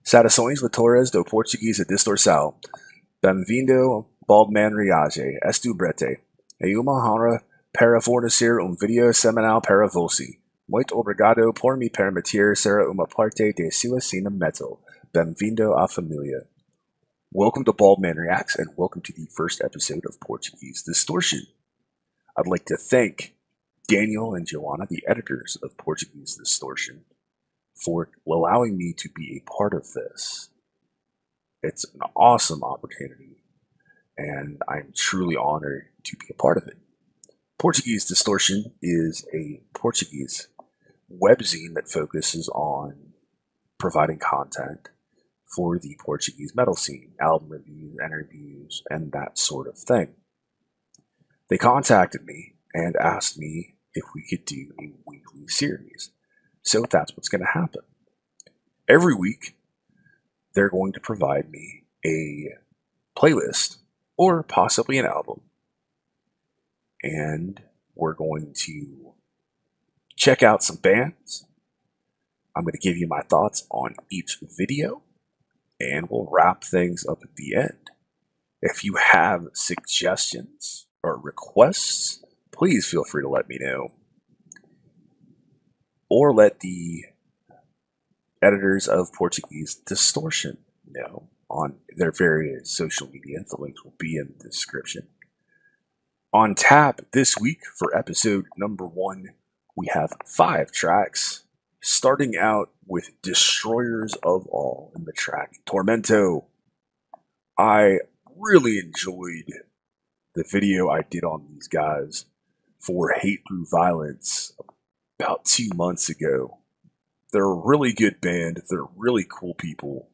Saudações leitoras do Portuguese Distorção. Bem-vindo, Baldman Riage, Estu Brete. É uma honra para fornecer vídeo semanal para você. Muito obrigado por me permitir ser uma parte de sua cena metal. Bem-vindo à família. Welcome to Baldman Reacts, and welcome to the first episode of Portuguese Distortion. I'd like to thank Daniel and Joanna, the editors of Portuguese Distortion, for allowing me to be a part of this. It's an awesome opportunity, and I'm truly honored to be a part of it. Portuguese Distortion is a Portuguese webzine that focuses on providing content for the Portuguese metal scene, album reviews, interviews, and that sort of thing. They contacted me and asked me if we could do a weekly series. So that's what's going to happen. Every week, they're going to provide me a playlist or possibly an album. And we're going to check out some bands. I'm going to give you my thoughts on each video. And we'll wrap things up at the end. If you have suggestions or requests, please feel free to let me know. Or let the editors of Portuguese Distortion know on their various social media. The links will be in the description. On tap this week for episode number 1, we have 5 tracks, starting out with Destroyers of All in the track Tormento. I really enjoyed the video I did on these guys for Hate Through Violence about 2 months ago. They're a really good band, they're really cool people,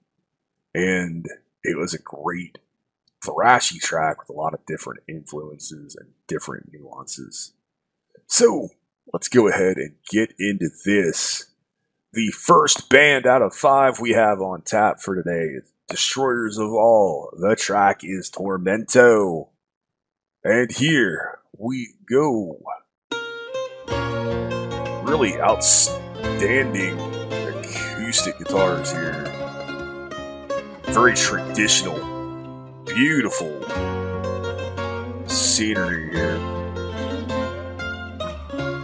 and it was a great thrashy track with a lot of different influences and different nuances. So, let's go ahead and get into this. The first band out of 5 we have on tap for today is Destroyers of All. The track is Tormento. And here we go. Really outstanding acoustic guitars here. Very traditional, beautiful scenery here,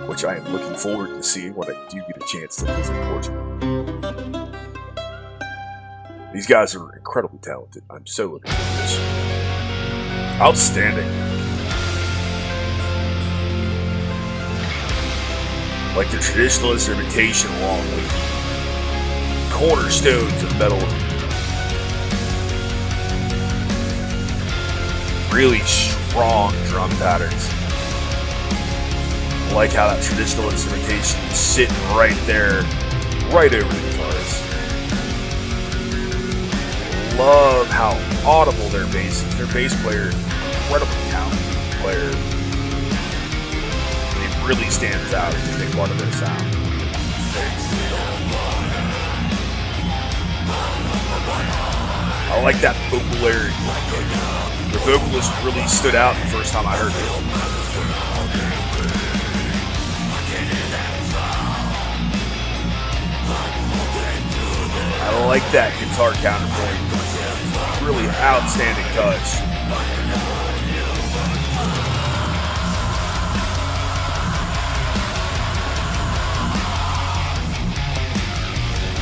which I am looking forward to seeing when I do get a chance to visit Portugal. These guys are incredibly talented. I'm so looking forward to this. Outstanding. Like the traditional instrumentation along with cornerstones of metal. Really strong drum patterns. I like how that traditional instrumentation is sitting right there, right over the guitars. Love how audible their bass is. Their bass player is an incredibly talented player. It really stands out as a big part of their sound. I like that vocal layer. The vocalist really stood out the first time I heard it. I like that guitar counterpoint. Really outstanding touch.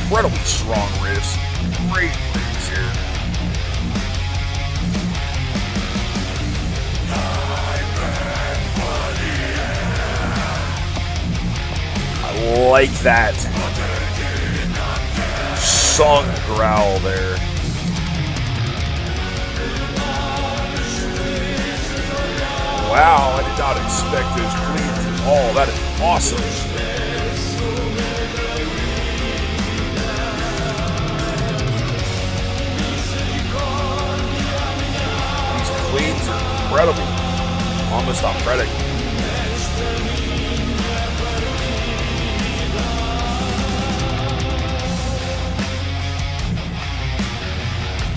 Incredibly strong riffs. Great riffs here. I like that sung growl there. Wow, I did not expect those cleans at all. That is awesome. These cleans are incredible. Almost operatic.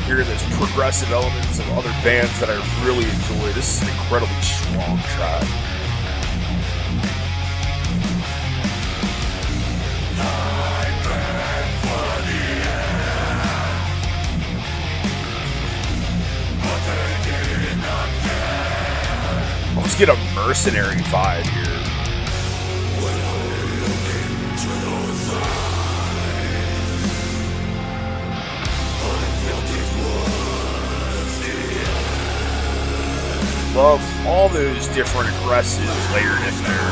Hear those progressive elements of other bands that I really enjoy. This is an incredibly strong track. get a mercenary vibe here. Love all those different aggressives layered in there.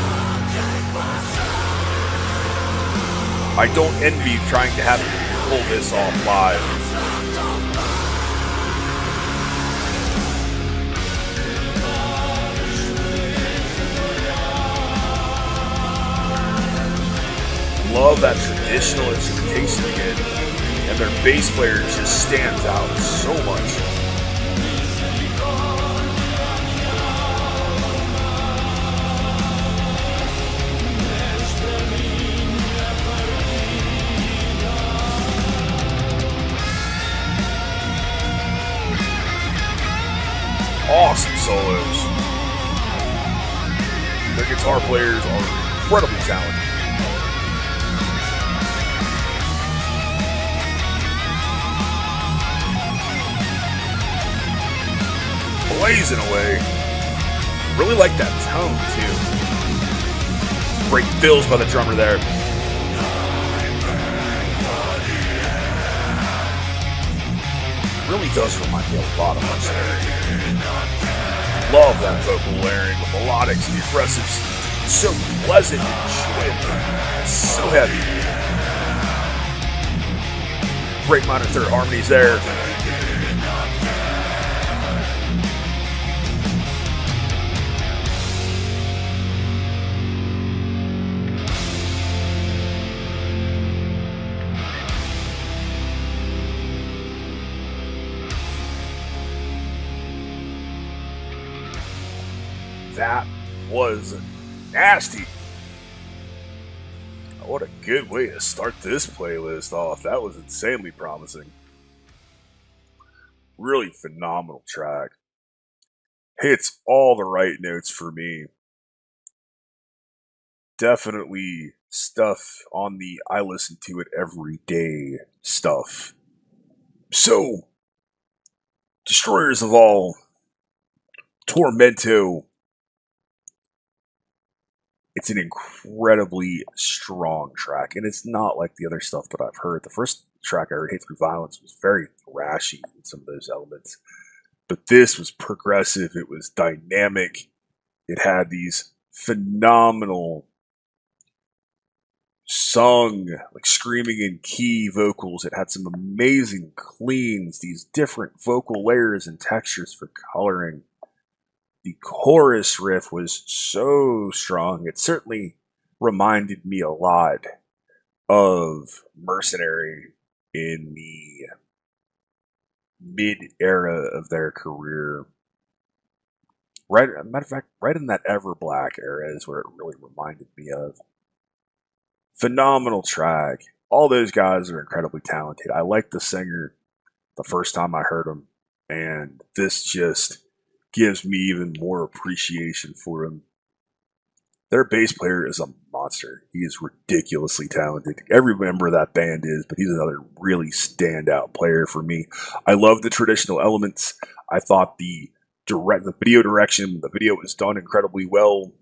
I don't envy trying to have to pull this off live. Love that traditional instrumentation again, and their bass player just stands out so much. Awesome solos. Their guitar players are incredibly talented. Blazing away. Really like that tone too. Great fills by the drummer there. Really does remind me a lot of Mercenary. Love that vocal layering, the melodics, the aggressives, so pleasant and enjoyable. It's so heavy. Great minor third harmonies there. That was nasty. What a good way to start this playlist off. That was insanely promising. Really phenomenal track. Hits all the right notes for me. Definitely stuff on the I listen to it every day stuff. So, Destroyers of All, Tormento. It's an incredibly strong track, and it's not like the other stuff that I've heard. The first track I heard, Hate Through Violence, was very thrashy in some of those elements. But this was progressive, it was dynamic, it had these phenomenal sung, like screaming in key vocals. It had some amazing cleans, these different vocal layers and textures for coloring. The chorus riff was so strong. It certainly reminded me a lot of Mercenary in the mid-era of their career. Right, matter of fact, right in that Everblack era is where it really reminded me of. Phenomenal track. All those guys are incredibly talented. I liked the singer the first time I heard him, and this just gives me even more appreciation for him. Their bass player is a monster. He is ridiculously talented. Every member of that band is, but he's another really standout player for me. I love the traditional elements. I thought the video direction, the video was done incredibly well.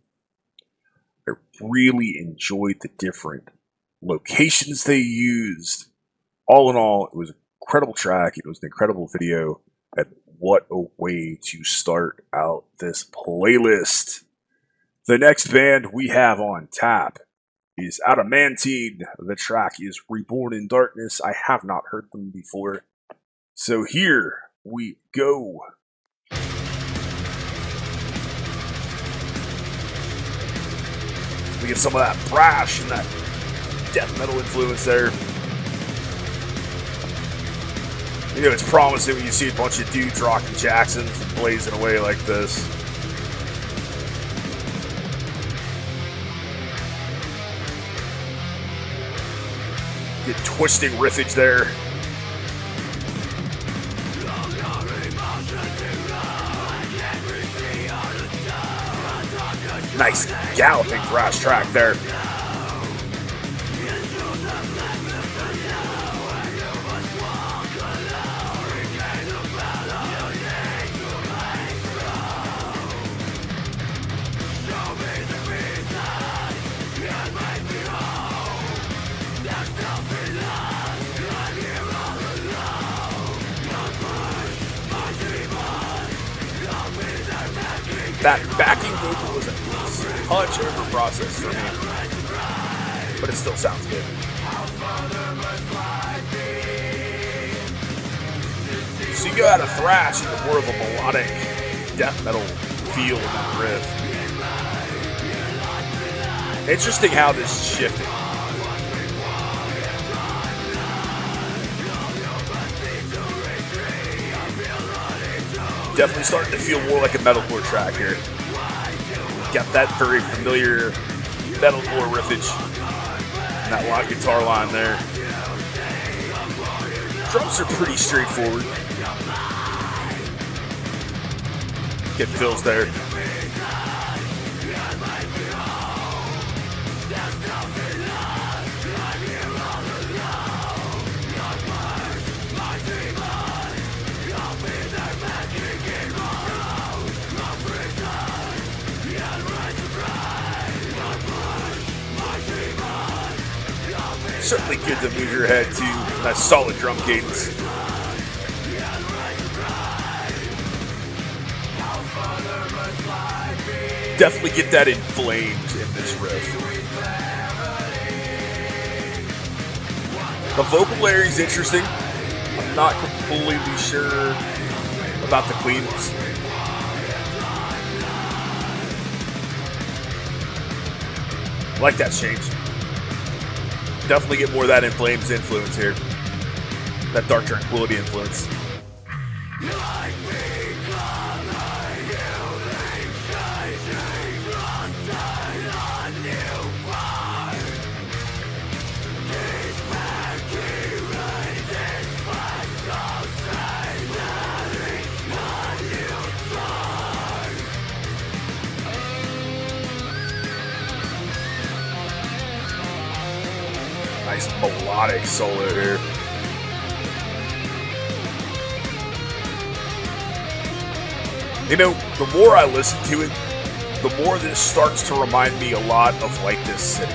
I really enjoyed the different locations they used. All in all, it was an incredible track. It was an incredible video. And what a way to start out this playlist. The next band we have on tap is Adamantine. The track is Reborn in Darkness. I have not heard them before. So here we go. We get some of that thrash and that death metal influence there. You know, it's promising when you see a bunch of dudes rocking Jacksons and blazing away like this. Get twisting riffage there. Nice galloping thrash track there. That backing vocal was a punch over process for me, but it still sounds good. So you go out of thrash into more of a melodic death metal feel in that riff. Interesting how this shifted. Definitely starting to feel more like a metalcore track here. Got that very familiar metalcore riffage and that loud guitar line there. Drums are pretty straightforward. Get fills there. Certainly good to move your head to that solid drum cadence. Definitely get that in flames in this riff. The vocal layering is interesting. I'm not completely sure about the cleans. I like that change. Definitely get more of that In Flames influence here. That Dark Tranquility influence. Nice melodic solo here. You know, the more I listen to it, the more this starts to remind me a lot of Like This City.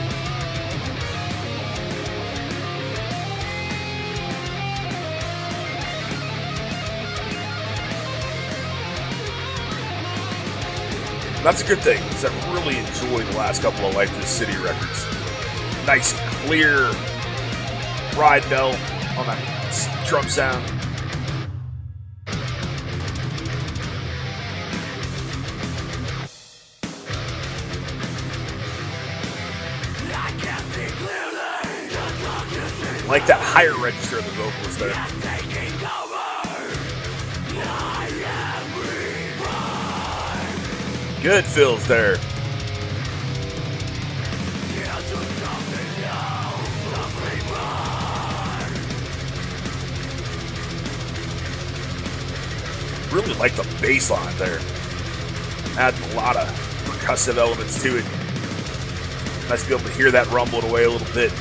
And that's a good thing, because I've really enjoyed the last couple of Like This City records. Nice, clear ride bell on that drum sound. Like that higher register of the vocals there. Good fills there. Really like the bass line there. Adding a lot of percussive elements to it. Nice to be able to hear that rumbling away a little bit.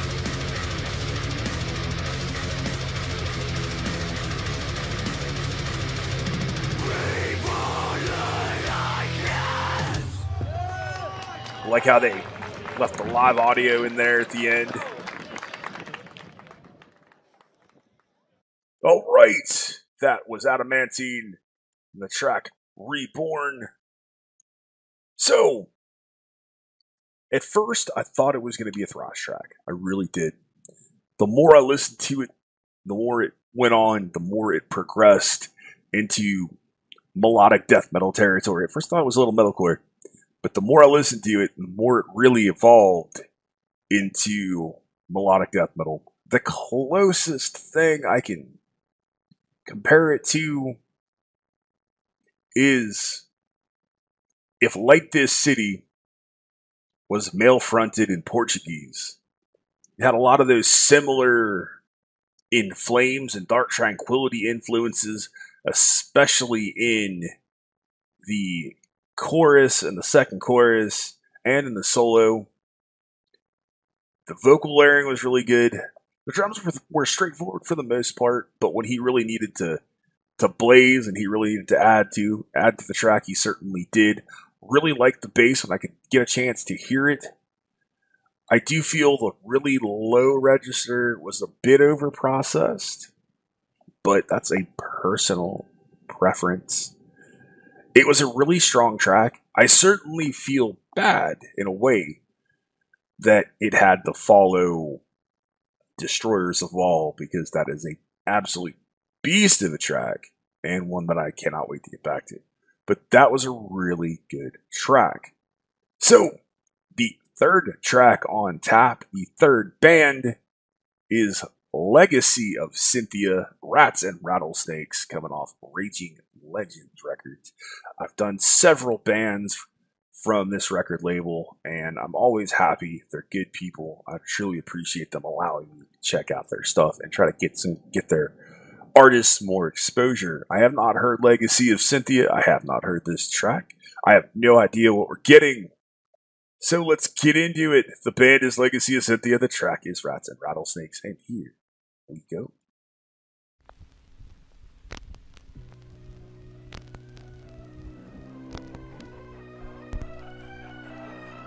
I like how they left the live audio in there at the end. All right, that was Adamantine and the track Reborn. So, at first I thought it was going to be a thrash track. I really did. The more I listened to it, the more it went on, the more it progressed into melodic death metal territory. At first I thought it was a little metalcore. But the more I listened to it, the more it really evolved into melodic death metal. The closest thing I can compare it to is if Like This City was male-fronted in Portuguese. It had a lot of those similar In Flames and Dark Tranquility influences, especially in the chorus and the second chorus and in the solo. The vocal layering was really good. The drums were straightforward for the most part, but when he really needed to blaze and he really needed to add to the track, he certainly did. Really liked the bass when I could get a chance to hear it. I do feel the really low register was a bit over-processed, but that's a personal preference. It was a really strong track. I certainly feel bad in a way that it had to follow Destroyers of All, because that is an absolute beast of a track and one that I cannot wait to get back to. But that was a really good track. So, the third track on tap, the third band, is Legacy of Cynthia, Rats and Rattlesnakes, coming off Raging Legends Records. I've done several bands from this record label, and I'm always happy. They're good people. I truly appreciate them allowing me to check out their stuff and try to get their artists more exposure. I have not heard Legacy of Cynthia. I have not heard this track. I have no idea what we're getting. So let's get into it. The band is Legacy of Cynthia. The track is Rats and Rattlesnakes. And here we go.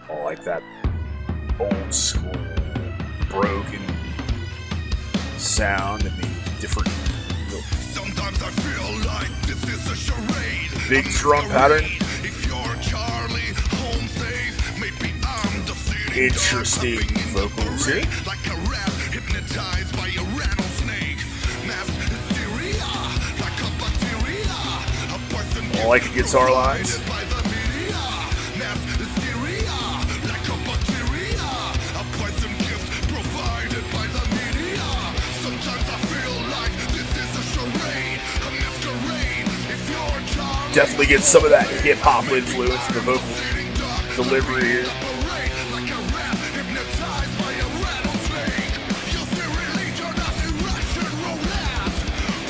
I like that old school broken sound and the different sometimes I feel like this is a charade. Big drum pattern. If you're Charlie, home safe, maybe I'm the city. Interesting vocals here. Like a rat hypnotized by a rattlesnake. Mass hysteria, like a bacteria. A person I like the guitar lines. by the media. Mass hysteria, like a bacteria. A poison gift provided by the media. Sometimes I feel like this is a charade, a masquerade. If you're Charlie, Definitely get some of that hip hop influence in the vocal delivery here. like a rat hypnotized by a rattlesnake. You see religion as Russian roulette.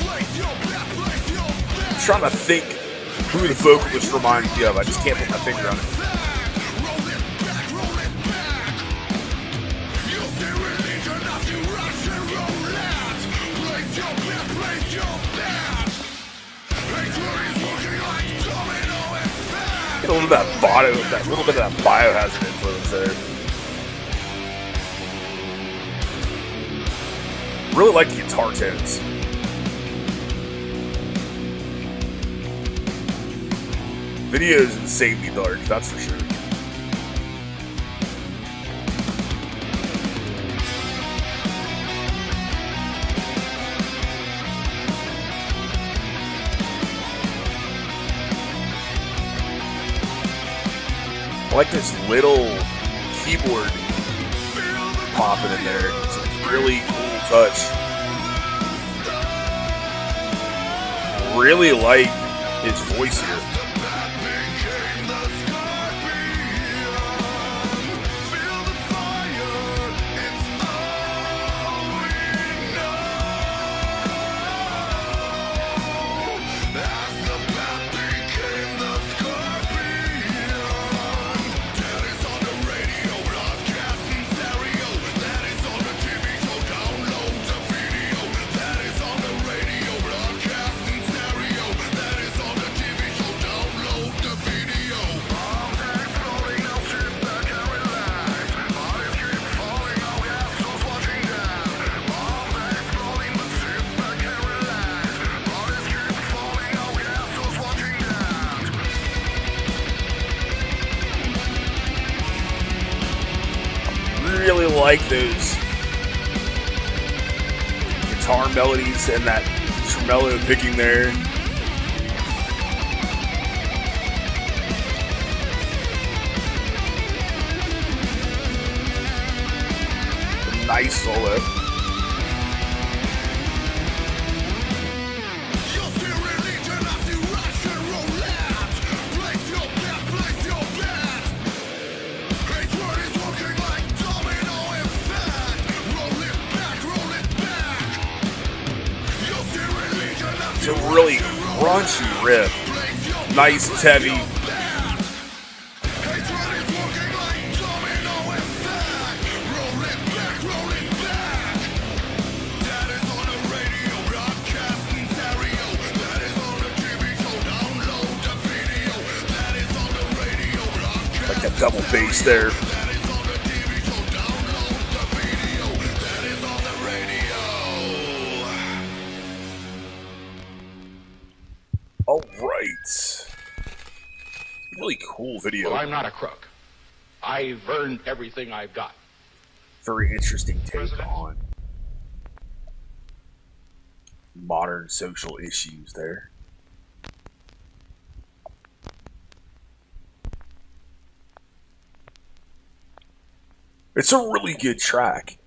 Place your bet, place your bet. I'm trying to think who the vocalist reminds me of. I just can't put my finger on it. Roll it back, roll it back. You see religion as Russian roulette. Place your bet, place your bet. Hatred is working like domino effect. Get a little bit of that little bit of that biohazard influence there. Really like the guitar tones. Video is insanely dark, that's for sure. I like this little keyboard popping in there. It's a really cool touch. Really like his voice here. Really like those guitar melodies and that tremolo picking there. Nice solo. It's a really crunchy riff. Nice, it's heavy. Like a double bass there. All right. really cool video. Well, I'm not a crook. I've earned everything I've got. Very interesting take President? on modern social issues there. It's a really good track.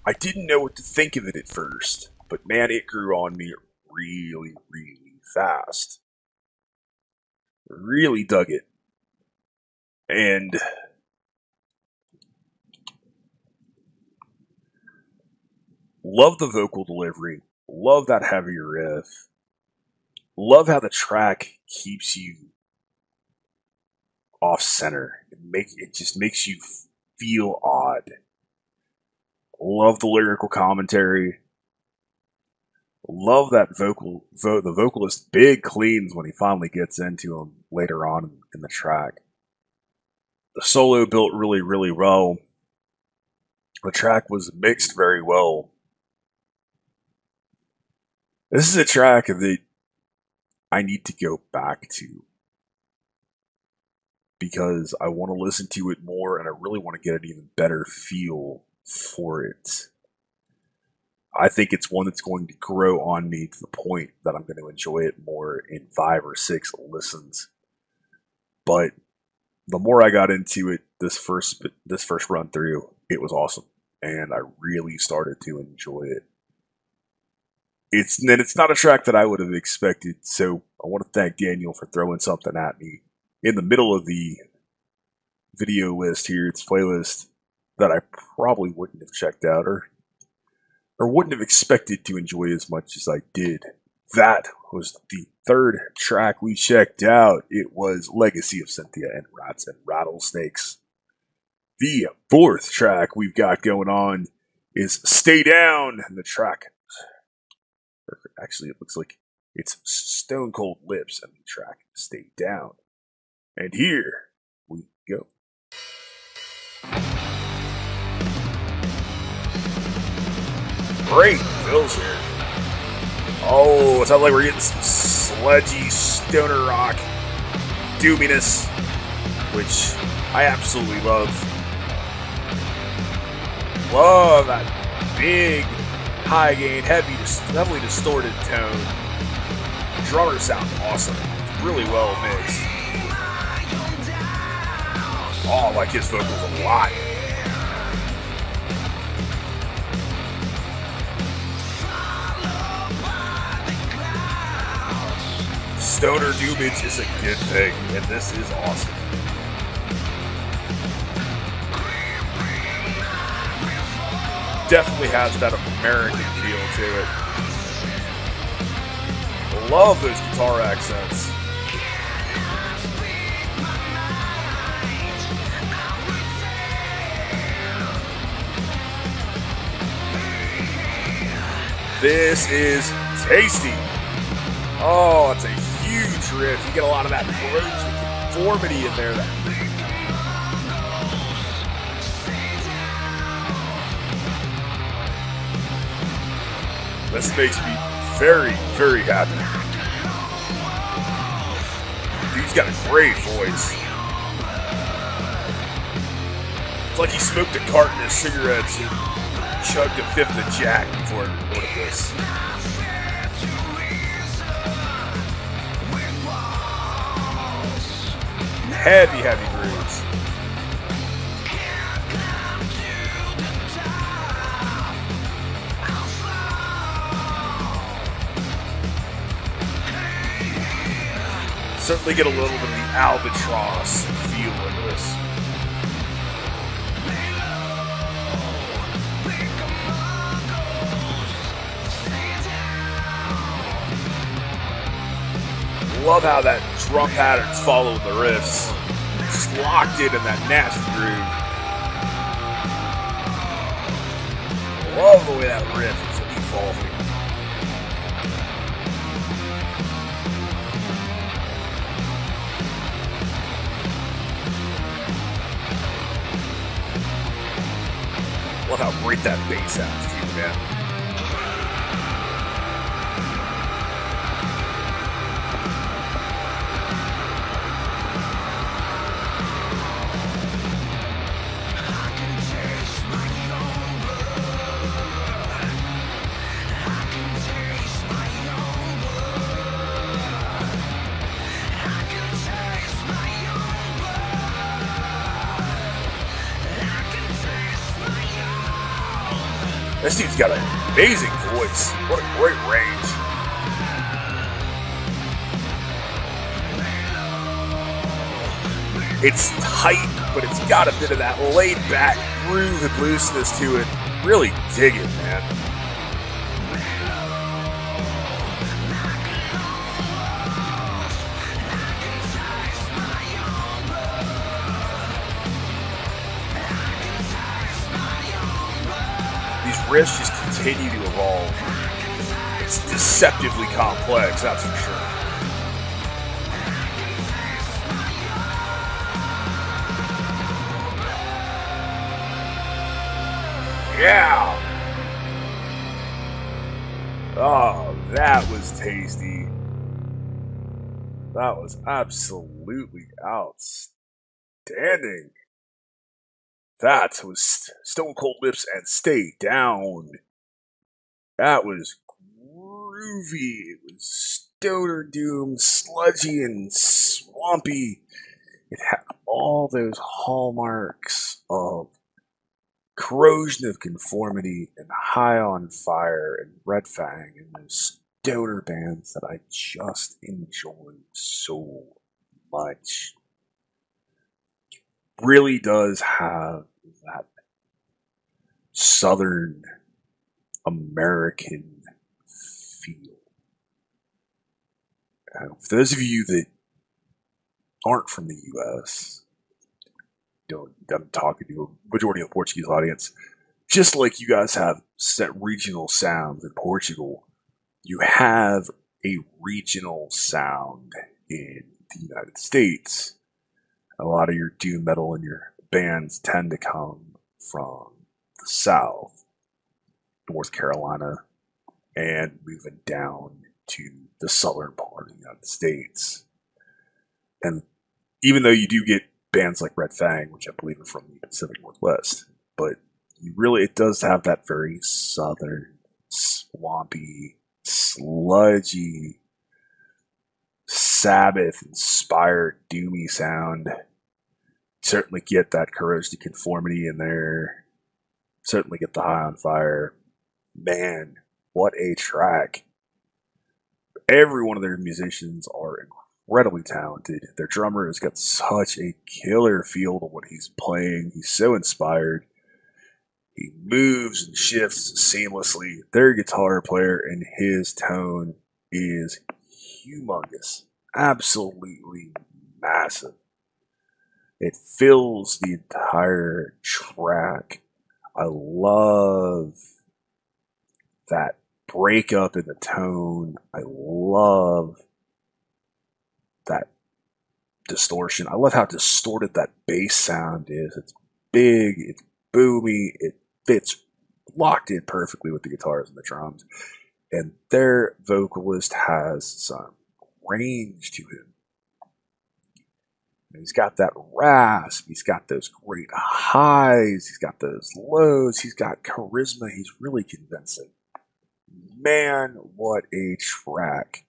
I didn't know what to think of it at first, but man, it grew on me really, really fast. Really dug it. And love the vocal delivery. Love that heavy riff. Love how the track keeps you off center. It just makes you feel odd. Love the lyrical commentary. Love that the vocalist big cleans when he finally gets into them later on in the track. The solo built really, really well. The track was mixed very well. This is a track that I need to go back to because I want to listen to it more and I really want to get an even better feel for it. I think it's one that's going to grow on me to the point that I'm going to enjoy it more in 5 or 6 listens. But the more I got into it this first run through, it was awesome, and I really started to enjoy it. It's not a track that I would have expected, so I want to thank Daniel for throwing something at me in the middle of the video list here, its playlist, that I probably wouldn't have checked out or wouldn't have expected to enjoy as much as I did. That was the 3rd track we checked out. It was Legacy of Cynthia and Rattlesnakes. The 4th track we've got going on is Stay Down, and the track, actually it looks like it's Stone Cold Lips and the track Stay Down. And here we go. Great fills here. Oh, it sounds like we're getting some sludgy stoner rock doominess, which I absolutely love. Love that big, high gain, heavily distorted tone. Drummers sound awesome. Really well mixed. Oh, I like his vocals a lot. Stoner doomage is a good thing, and this is awesome. Definitely has that American feel to it. Love those guitar accents. This is tasty. Oh, it's a huge riff. You get a lot of that grunge conformity in there. This makes me very, very happy. Dude's got a great voice. It's like he smoked a carton of cigarettes and chugged a 5th of Jack before he recorded this. Heavy, heavy grooves. Certainly get a little bit of the albatross feel in this. Love how that drum patterns follow the riffs. Just locked in that nasty groove. Love the way that riff is evolving. Love how great that bass sounds too, man. This dude's got an amazing voice. What a great range. It's tight, but it's got a bit of that laid-back groove and looseness to it. Really dig it, man. These riffs just continue to evolve. It's deceptively complex, that's for sure. Yeah! Oh, that was tasty. That was absolutely outstanding. That was Stone Cold Lips and Stay Down. That was groovy. It was stoner doom, sludgy and swampy. It had all those hallmarks of Corrosion of Conformity and High on Fire and Red Fang and those stoner bands that I just enjoyed so much. Really does have that Southern American feel. And for those of you that aren't from the U.S., I'm talking to a majority of the Portuguese audience. Just like you guys have set regional sounds in Portugal, you have a regional sound in the United States. A lot of your doom metal and your bands tend to come from the South, North Carolina, and moving down to the southern part of the United States. And even though you do get bands like Red Fang, which I believe are from the Pacific Northwest, but it does have that very southern, swampy, sludgy, Sabbath-inspired doomy sound. Certainly get that Corrosion of Conformity in there. Certainly get the High on Fire. Man, what a track. Every one of their musicians are incredibly talented. Their drummer has got such a killer feel to what he's playing. He's so inspired. He moves and shifts seamlessly. Their guitar player and his tone is humongous. Absolutely massive. It fills the entire track. I love that breakup in the tone. I love that distortion. I love how distorted that bass sound is. It's big, it's boomy, it fits locked in perfectly with the guitars and the drums. And their vocalist has some range to him. He's got that rasp, he's got those great highs, he's got those lows, he's got charisma, he's really convincing. Man, what a track.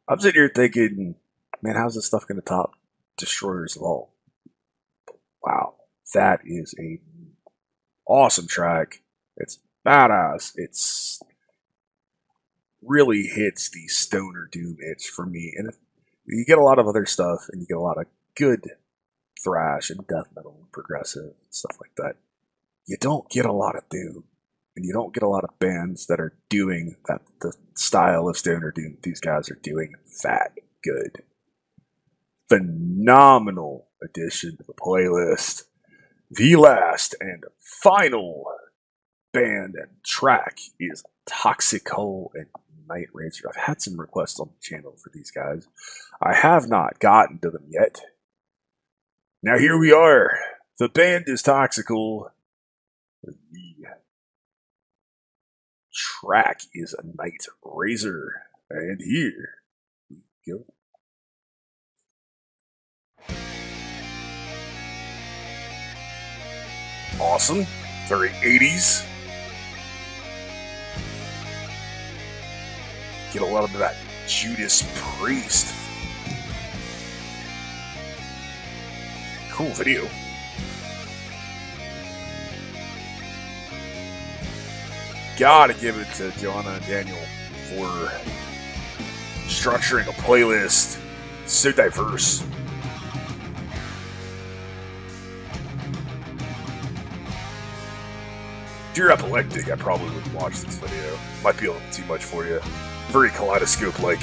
I'm sitting here thinking, man, how's this stuff going to top Destroyers of All? Wow, that is a awesome track. It's badass. It's really hits the stoner doom itch for me. And you get a lot of other stuff, and you get a lot of good thrash and death metal and progressive and stuff like that. You don't get a lot of doom, and you don't get a lot of bands that are doing that, the style of stoner doom these guys are doing that good. Phenomenal addition to the playlist. The last and final band and track is Toxikull and Nightraiser. I've had some requests on the channel for these guys. I have not gotten to them yet. Now here we are. The band is Toxikull. The track is Nightraiser. And here we go. Awesome. Very 80s. Get a lot of that Judas Priest. Cool video. Gotta give it to Joanna and Daniel for structuring a playlist so diverse. If you're epileptic, I probably wouldn't watch this video. Might be a little too much for you. Very kaleidoscope-like.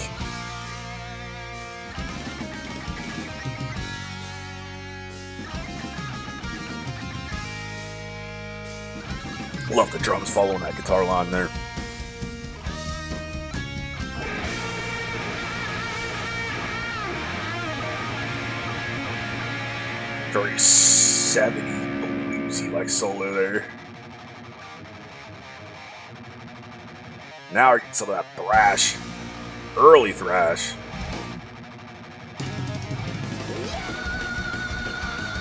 Love the drums following that guitar line there. Very 70s bluesy like solo there. Now we're getting some of that thrash. Early thrash.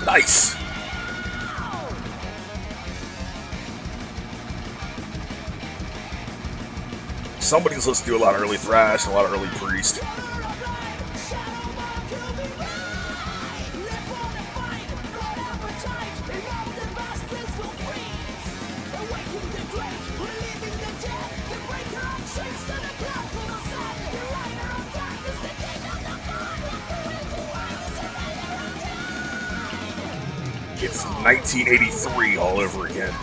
Nice! Somebody's listening to a lot of early thrash and a lot of early priest. It's 1983 all over again.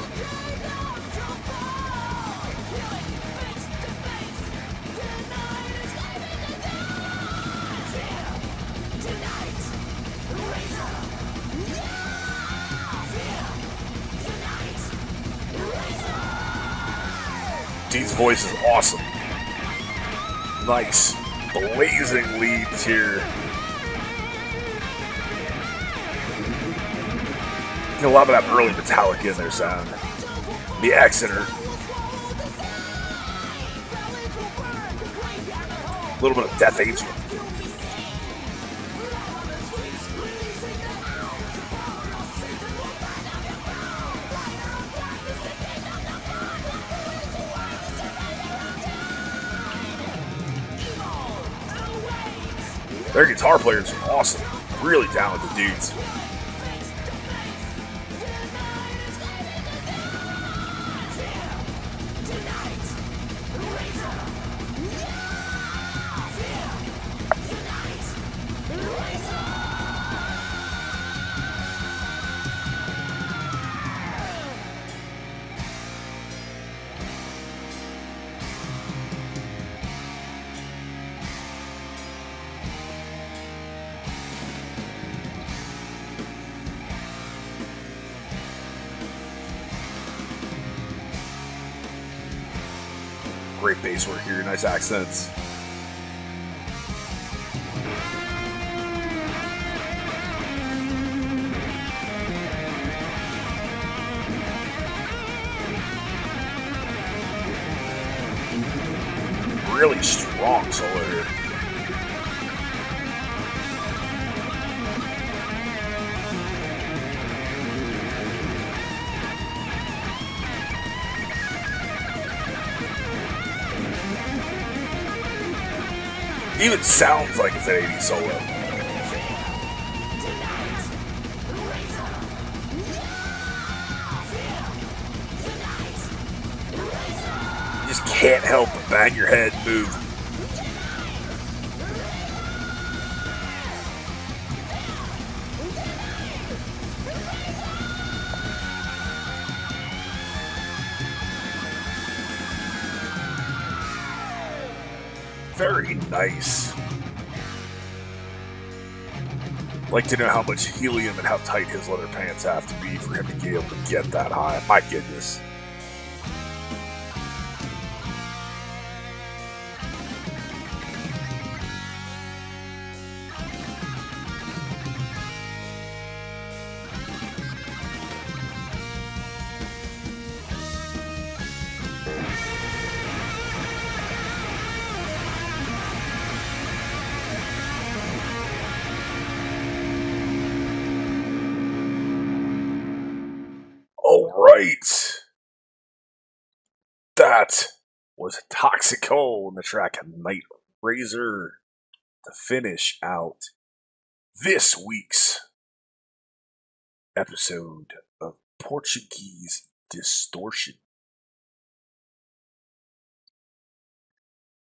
Dean's voice is awesome. Nice. Blazing leads here. A lot of that early metallic in their sound. The accenter. A little bit of Death Angel. Their guitar players are awesome. Really down with the dudes. Great bass work here, nice accents. Really strong solo here. Even sounds like it's an 80s solo. You just can't help but bang your head and move. Very nice. Like to know how much helium and how tight his leather pants have to be for him to be able to get that high. My goodness. Alright. That was Toxikull in the track Nightraiser to finish out this week's episode of Portuguese Distortion.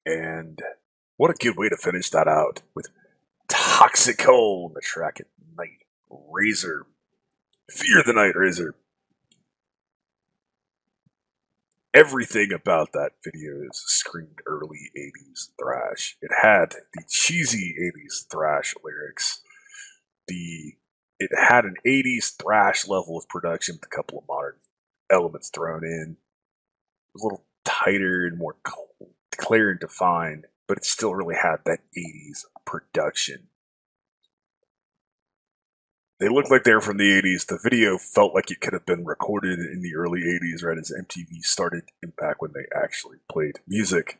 And what a good way to finish that out with Toxikull on the track at Nightraiser. Fear the Nightraiser. Everything about that video is screamed early 80s thrash. It had the cheesy 80s thrash lyrics. It had an 80s thrash level of production with a couple of modern elements thrown in. It was a little tighter and more clear and defined, but it still really had that 80s production. They looked like they were from the 80s. The video felt like it could have been recorded in the early 80s, right as MTV started back when they actually played music.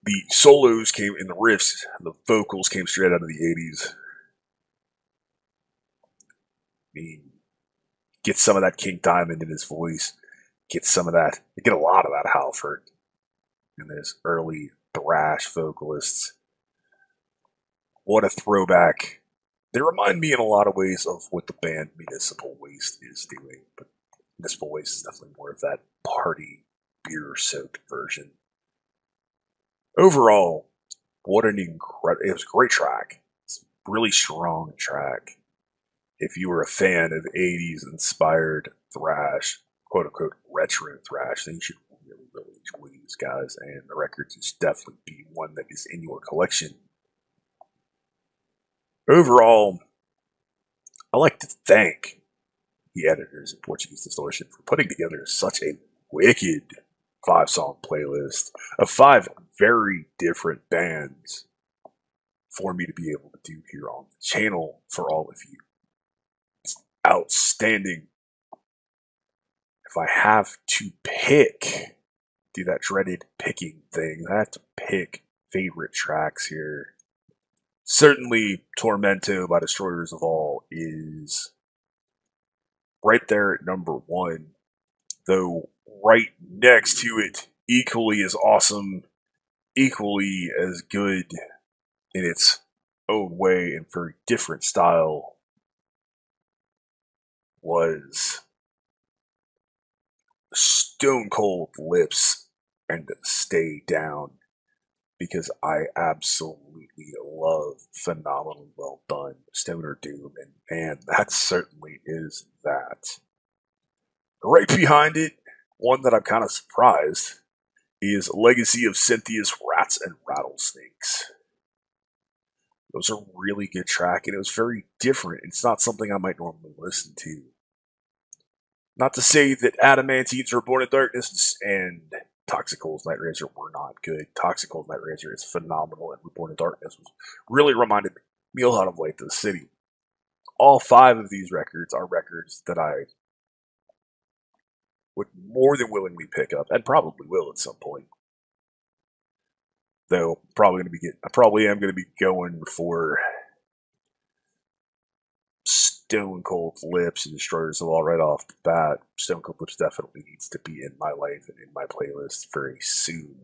The solos came in the riffs, the vocals came straight out of the 80s. I mean, get some of that King Diamond in his voice. Get some of that. You get a lot of that Halford in his early thrash vocalists. What a throwback. They remind me in a lot of ways of what the band Municipal Waste is doing, but Municipal Waste is definitely more of that party, beer-soaked version. Overall, what an incredible, it was a great track. It's a really strong track. If you were a fan of 80s inspired thrash, quote unquote retro thrash, then you should really, really enjoy these guys, and the record should definitely be one that is in your collection. Overall, I like to thank the editors of Portuguese Distortion for putting together such a wicked 5-song playlist of 5 very different bands for me to be able to do here on the channel for all of you. It's outstanding. If I have to pick, do that dreaded picking thing, I have to pick favorite tracks here. Certainly, Tormento by Destroyers of All is right there at number 1, though right next to it, equally as awesome, equally as good in its own way and very different style, was Stone Cold Lips and Stay Down, because I absolutely love phenomenally well done stoner doom, and man, that certainly is that. Right behind it, one that I'm kind of surprised, is Legacy of Cynthia's Rats and Rattlesnakes. It was a really good track, and it was very different. It's not something I might normally listen to. Not to say that Adamantine's Reborn in Darkness and Toxikull's Nightraiser were not good. Toxikull's Nightraiser is phenomenal, and Reborn in Darkness really reminded me a lot of Light to the City. All 5 of these records are records that I would more than willingly pick up, and probably will at some point. Though I probably am going to be going for Stone Cold Lips and Destroyers of All right off the bat. Stone Cold Lips definitely needs to be in my life and in my playlist very soon.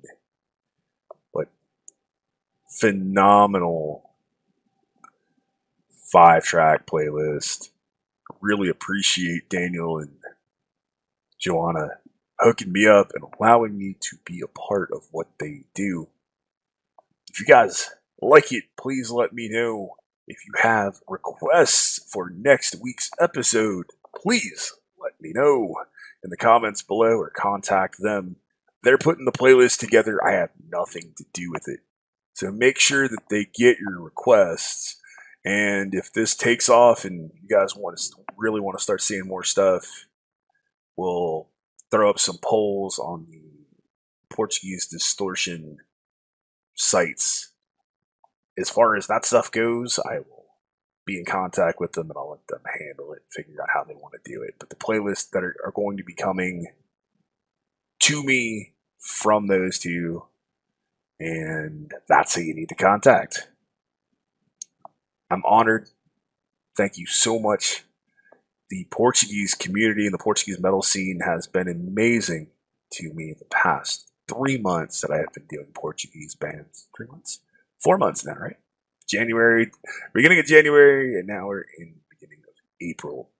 But phenomenal 5-track playlist. Really appreciate Daniel and Joanna hooking me up and allowing me to be a part of what they do. If you guys like it, please let me know. If you have requests for next week's episode, please let me know in the comments below or contact them. They're putting the playlist together. I have nothing to do with it. So make sure that they get your requests. And if this takes off and you guys really want to start seeing more stuff, we'll throw up some polls on the Portuguese Distortion sites. As far as that stuff goes, I will be in contact with them and I'll let them handle it, figure out how they want to do it. But the playlists that are going to be coming to me from those two, and that's who you need to contact. I'm honored. Thank you so much. The Portuguese community and the Portuguese metal scene has been amazing to me the past 3 months that I have been doing Portuguese bands. 3 months? 4 months now, right? January, beginning of January, and now we're in the beginning of April.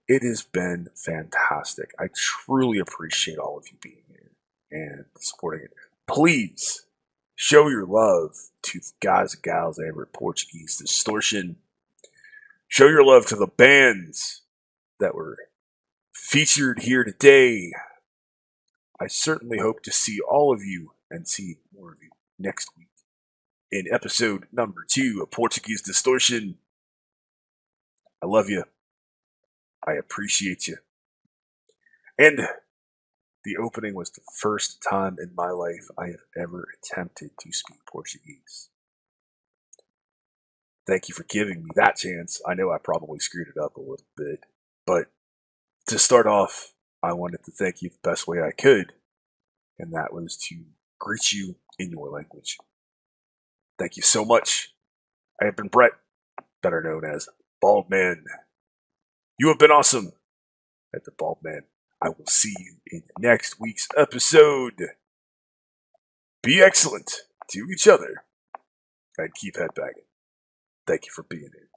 It has been fantastic. I truly appreciate all of you being here. and supporting it. Please show your love to the guys and gals over at Portuguese Distortion. Show your love to the bands that were featured here today. I certainly hope to see all of you and see more of you next week in episode number 2 of Portuguese Distortion. I love you. I appreciate you. And the opening was the first time in my life I have ever attempted to speak Portuguese. Thank you for giving me that chance. I know I probably screwed it up a little bit, but to start off, I wanted to thank you the best way I could, and that was to greet you in your language. Thank you so much. I have been Brett, better known as Bald Man. You have been awesome at the Bald Man. I will see you in next week's episode. Be excellent to each other and keep headbanging. Thank you for being here.